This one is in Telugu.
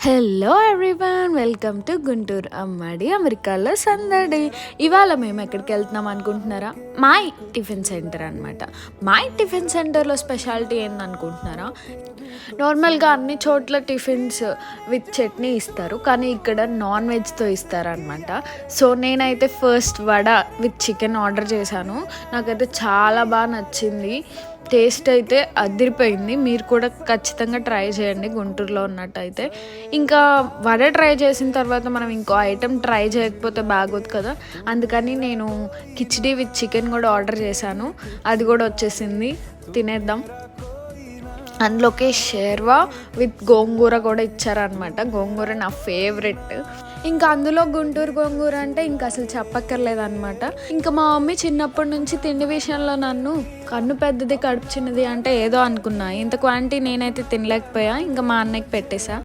Hello everyone, welcome to Guntur అమ్మడి అమెరికాలో సందడి. ఇవాళ మేము ఎక్కడికి వెళ్తున్నాం అనుకుంటున్నారా? మై టిఫిన్ సెంటర్ అనమాట. మై టిఫిన్ సెంటర్లో స్పెషాలిటీ ఏందనుకుంటున్నారా? నార్మల్గా అన్ని చోట్ల టిఫిన్స్ విత్ చట్నీ ఇస్తారు, కానీ ఇక్కడ నాన్ వెజ్తో ఇస్తారనమాట. సో నేనైతే first vada with chicken order చేశాను. నాకైతే చాలా బాగా నచ్చింది. టేస్ట్ అయితే అదిరిపోయింది. మీరు కూడా ఖచ్చితంగా ట్రై చేయండి గుంటూరులో ఉన్నట్టయితే. ఇంకా వడ ట్రై చేసిన తర్వాత మనం ఇంకో ఐటెం ట్రై చేయకపోతే బాగోదు కదా, అందుకని నేను కిచిడి విత్ చికెన్ కూడా ఆర్డర్ చేశాను. అది కూడా వచ్చేసింది, తినేద్దాం. అందులోకి షేర్వా విత్ గోంగూర కూడా ఇచ్చారనమాట. గోంగూర నా ఫేవరెట్. ఇంకా అందులో గుంటూరు గోంగూర అంటే ఇంకా అసలు చెప్పక్కర్లేదన్నమాట. ఇంకా మా మమ్మీ చిన్నప్పటి నుంచి తిండి విషయంలో నన్ను కన్ను పెద్దది కడుపు చిన్నది అంటే ఏదో అనుకున్నా. ఇంత క్వాంటిటీ నేనైతే తినలేకపోయా. ఇంకా మా అన్నయ్యకి పెట్టేశా.